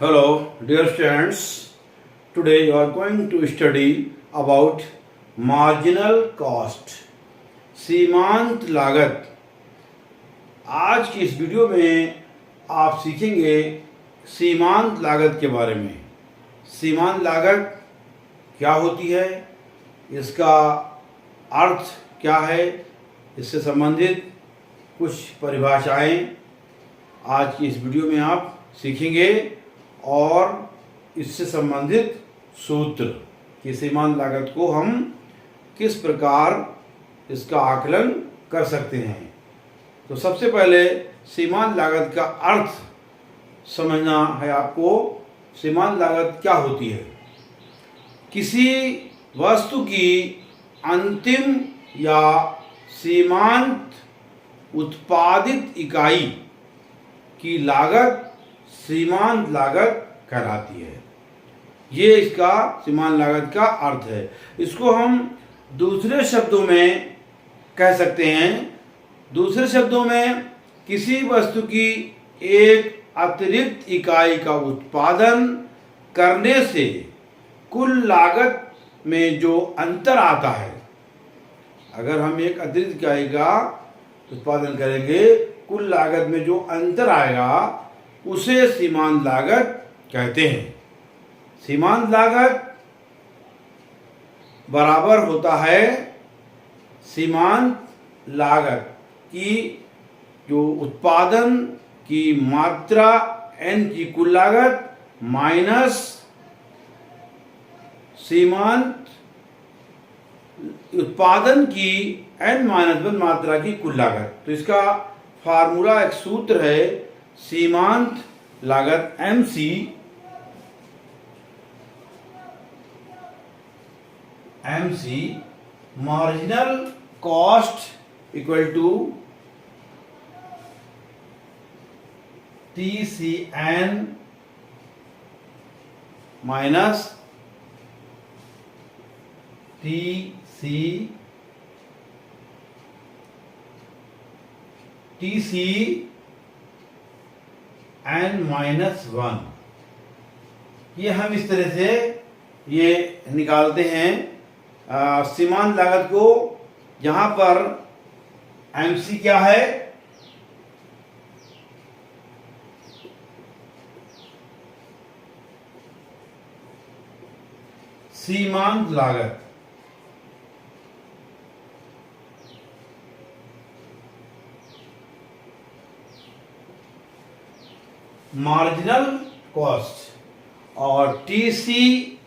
Hello, dear students. Today you are going to study about marginal cost, सीमांत लागत। आज की इस वीडियो में आप सीखेंगे सीमांत लागत के बारे में। सीमांत लागत क्या होती है, इसका अर्थ क्या है, इससे संबंधित कुछ परिभाषाएं आज की इस वीडियो में आप सीखेंगे और इससे संबंधित सूत्र कि सीमांत लागत को हम किस प्रकार इसका आकलन कर सकते हैं। तो सबसे पहले सीमांत लागत का अर्थ समझना है आपको। सीमांत लागत क्या होती है? किसी वस्तु की अंतिम या सीमांत उत्पादित इकाई की लागत सीमांत लागत कहलाती है। ये इसका सीमांत लागत का अर्थ है। इसको हम दूसरे शब्दों में कह सकते हैं। दूसरे शब्दों में किसी वस्तु की एक अतिरिक्त इकाई का उत्पादन करने से कुल लागत में जो अंतर आता है, अगर हम एक अतिरिक्त इकाई का उत्पादन करेंगे, कुल लागत में जो अंतर आएगा उसे सीमांत लागत कहते हैं। सीमांत लागत बराबर होता है सीमांत लागत की जो उत्पादन की मात्रा n की कुल लागत माइनस सीमांत उत्पादन की n-1 मात्रा की कुल लागत। तो इसका फार्मूला, एक सूत्र है, सीमांत लागत MC marginal cost equal to TCN minus TCN-1। ये हम इस तरह से ये निकालते हैं सीमांत लागत को। यहाँ पर MC क्या है? सीमांत लागत। मार्जिनल कॉस्ट और TCN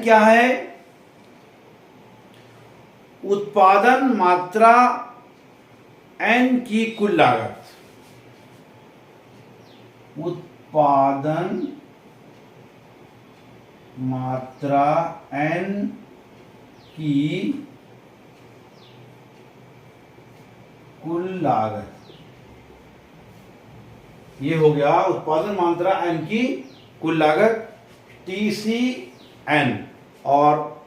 क्या है? उत्पादन मात्रा N की कुल लागत। उत्पादन मात्रा N की कुल लागत। ये हो गया उत्पादन मात्रा N की कुल लागत TCN। और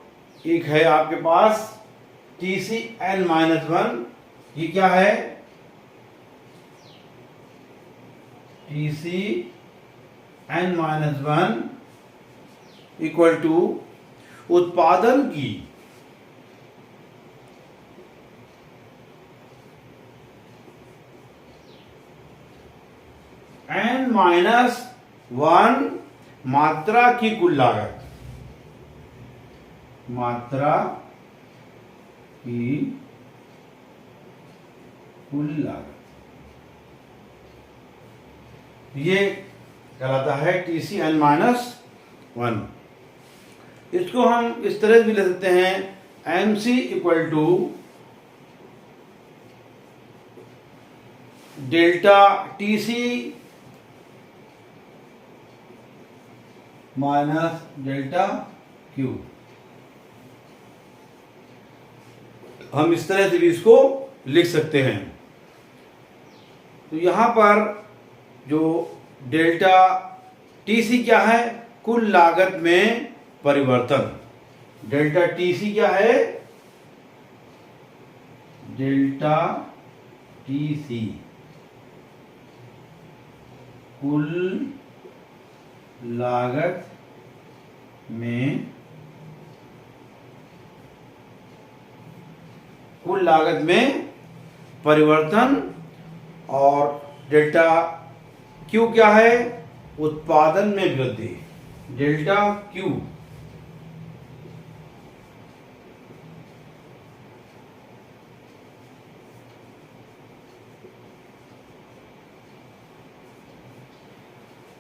एक है आपके पास TCN-1। ये क्या है? TCN-1 इक्वल टू उत्पादन की n-1 मात्रा की कुल लागत। मात्रा की कुल लागत ये कहलाता है TCN-1। इसको हम इस तरह भी ले सकते हैं, MC equal to delta TC minus delta Q। हम इस तरह से भी इसको लिख सकते हैं। तो यहां पर जो डेल्टा TC क्या है? कुल लागत में परिवर्तन। डेल्टा TC क्या है? डेल्टा TC कुल लागत में परिवर्तन, और डेल्टा क्यू क्या है? उत्पादन में वृद्धि। डेल्टा क्यू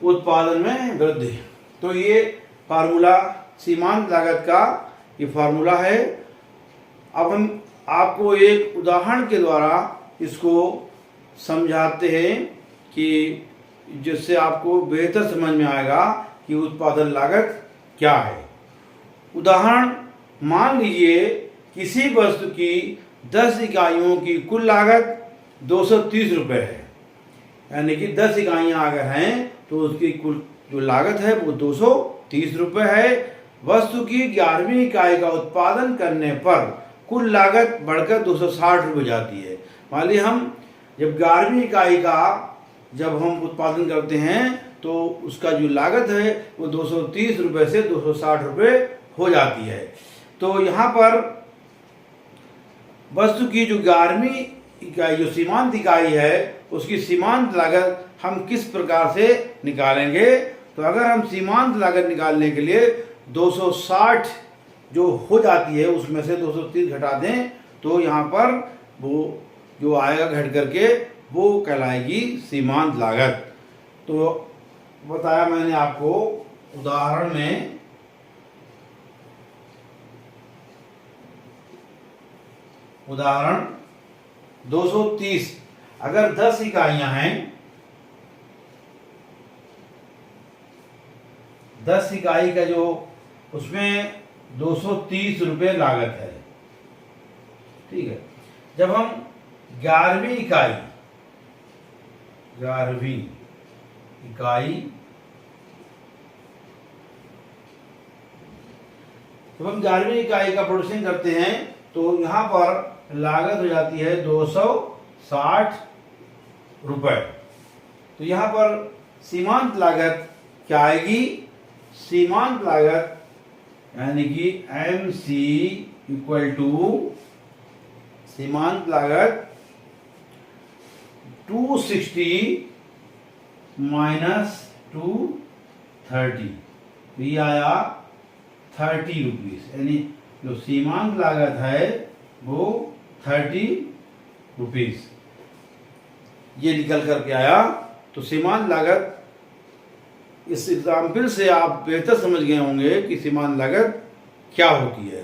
उत्पादन में वृद्धि। तो ये फार्मूला सीमांत लागत का ये फार्मूला है। अब हम आपको एक उदाहरण के द्वारा इसको समझाते हैं कि जिससे आपको बेहतर समझ में आएगा कि उत्पादन लागत क्या है। उदाहरण, मान लीजिए किसी वस्तु की 10 इकाइयों की कुल लागत 230 रुपये है, यानी कि 10 इकाइयाँ अगर हैं तो उसकी कुल जो लागत है वो 230 रुपये है। वस्तु की 11वीं इकाई का उत्पादन करने पर कुल लागत बढ़कर 260 रुपये जाती है। मान लीजिए हम जब 11वीं इकाई का जब हम उत्पादन करते हैं तो उसका जो लागत है वो 230 रुपये से 260 रुपये हो जाती है। तो यहाँ पर वस्तु की जो 11वीं इकाई जो सीमांत इकाई है उसकी सीमांत लागत हम किस प्रकार से निकालेंगे? तो अगर हम सीमांत लागत निकालने के लिए 260 जो हो जाती है उसमें से 230 घटा दें तो यहाँ पर वो जो आएगा घट करके वो कहलाएगी सीमांत लागत। तो बताया मैंने आपको उदाहरण में, उदाहरण 230 अगर 10 इकाइयां हैं, 10 इकाई का जो उसमें 230 रुपये लागत है, ठीक है। जब हम 11वीं इकाई जब हम 11वीं इकाई का प्रोडक्शन करते हैं तो यहाँ पर लागत हो जाती है 260 रुपये। तो यहाँ पर सीमांत लागत क्या आएगी? सीमांत लागत यानी कि MC इक्वल टू सीमांत लागत 260 माइनस 230, तो ये आया 30 रुपीज, यानी जो सीमांत लागत है वो 30 रुपीज ये निकल करके आया। तो सीमांत लागत, इस एग्जाम्पल से आप बेहतर समझ गए होंगे कि सीमांत लागत क्या होती है।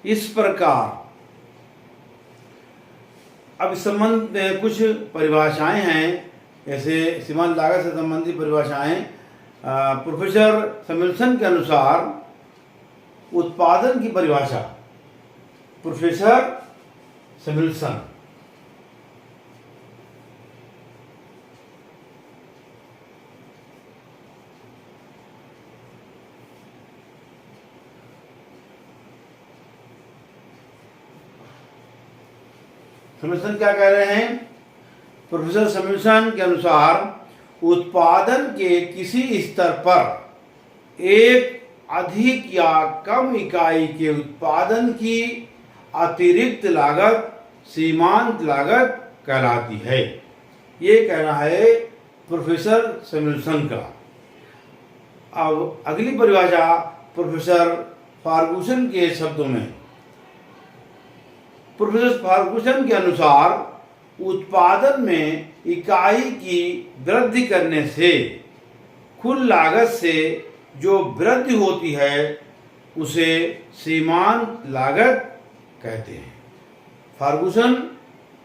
इस प्रकार अब इस संबंध में कुछ परिभाषाएं हैं, ऐसे सीमांत लागत से संबंधित परिभाषाएं। प्रोफेसर सैमुअल्सन के अनुसार उत्पादन की परिभाषा, प्रोफेसर सैमुअल्सन क्या कह रहे हैं? प्रोफेसर सैमुअल्सन के अनुसार उत्पादन के किसी स्तर पर एक अधिक या कम इकाई के उत्पादन की अतिरिक्त लागत सीमांत लागत कहलाती है। ये कहना है प्रोफेसर सैमुअल्सन का। अब अगली परिभाषा प्रोफेसर फर्गुसन के शब्दों में, प्रोफेसर फर्गुसन के अनुसार उत्पादन में इकाई की वृद्धि करने से कुल लागत से जो वृद्धि होती है उसे सीमांत लागत कहते हैं।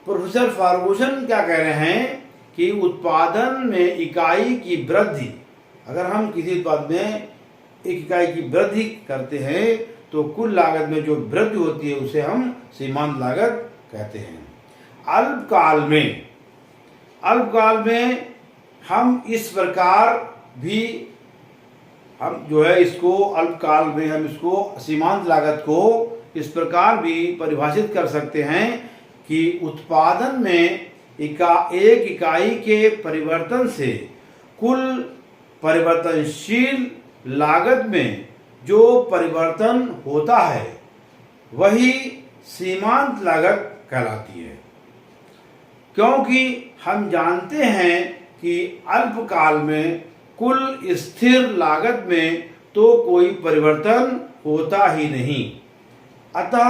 प्रोफेसर फर्गुसन क्या कह रहे हैं कि उत्पादन में इकाई की वृद्धि, अगर हम किसी उत्पाद में एक इकाई की वृद्धि करते हैं तो कुल लागत में जो वृद्धि होती है उसे हम सीमांत लागत कहते हैं। अल्पकाल में हम इस प्रकार भी हम जो है इसको अल्पकाल में हम इसको सीमांत लागत को इस प्रकार भी परिभाषित कर सकते हैं कि उत्पादन में एक इकाई के परिवर्तन से कुल परिवर्तनशील लागत में जो परिवर्तन होता है वही सीमांत लागत कहलाती है। क्योंकि हम जानते हैं कि अल्पकाल में कुल स्थिर लागत में तो कोई परिवर्तन होता ही नहीं, अतः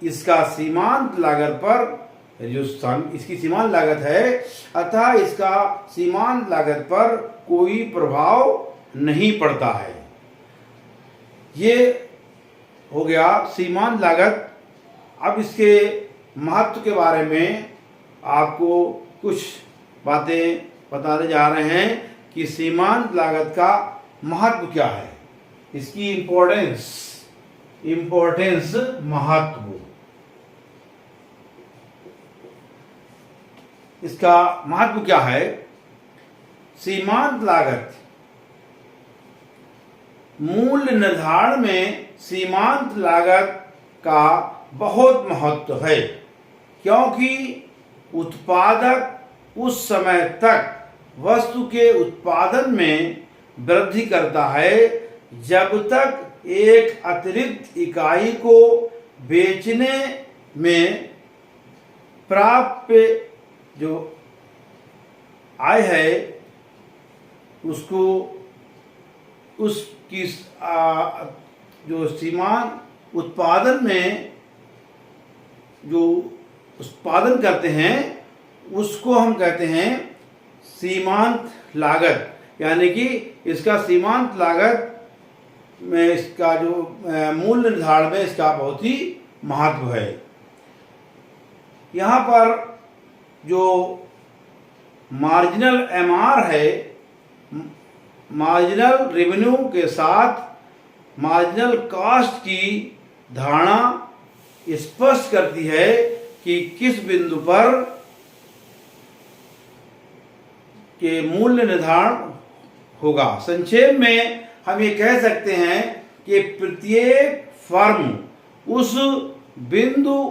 इसका सीमांत लागत पर इसकी सीमांत लागत है, अतः इसका सीमांत लागत पर कोई प्रभाव नहीं पड़ता है। ये हो गया सीमांत लागत। अब इसके महत्व के बारे में आपको कुछ बातें बताने जा रहे हैं कि सीमांत लागत का महत्व क्या है, इसकी इम्पोर्टेंस महत्व। इसका महत्व क्या है? सीमांत लागत मूल्य निर्धारण में सीमांत लागत का बहुत महत्व है, क्योंकि उत्पादक उस समय तक वस्तु के उत्पादन में वृद्धि करता है जब तक एक अतिरिक्त इकाई को बेचने में प्राप्य जो आय है उसको उसकी जो सीमांत उत्पादन में जो उत्पादन करते हैं उसको हम कहते हैं सीमांत लागत। यानी कि इसका सीमांत लागत में इसका जो मूल्य निर्धारण में इसका बहुत ही महत्व है। यहाँ पर जो मार्जिनल एमआर है, मार्जिनल रेवेन्यू के साथ मार्जिनल कॉस्ट की धारणा स्पष्ट करती है कि किस बिंदु पर के मूल्य निर्धारण होगा। संक्षेप में हम ये कह सकते हैं कि प्रत्येक फर्म उस बिंदु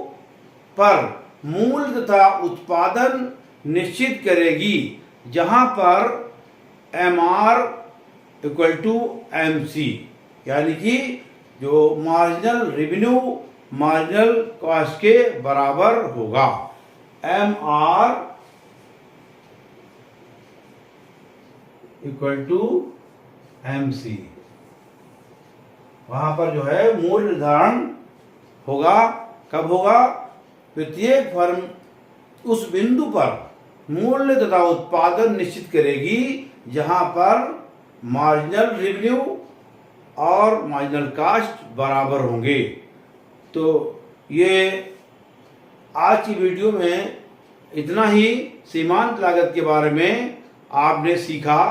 पर मूल्य तथा उत्पादन निश्चित करेगी जहां पर MR इक्वल टू MC, यानी कि जो मार्जिनल रेवेन्यू मार्जिनल कॉस्ट के बराबर होगा। MR इक्वल टू MC, वहां पर जो है मूल्य निर्धारण होगा। कब होगा? प्रत्येक फर्म उस बिंदु पर मूल्य तथा उत्पादन निश्चित करेगी जहां पर मार्जिनल रेवेन्यू और मार्जिनल कॉस्ट बराबर होंगे। तो ये आज की वीडियो में इतना ही सीमांत लागत के बारे में आपने सीखा।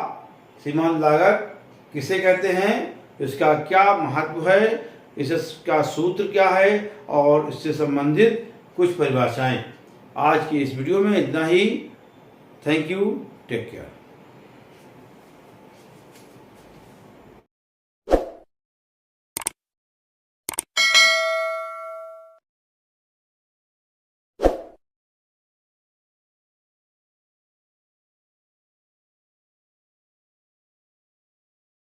सीमांत लागत किसे कहते हैं, इसका क्या महत्व है, इसका सूत्र क्या है और इससे संबंधित कुछ परिभाषाएं। आज की इस वीडियो में इतना ही। Thank you, take care.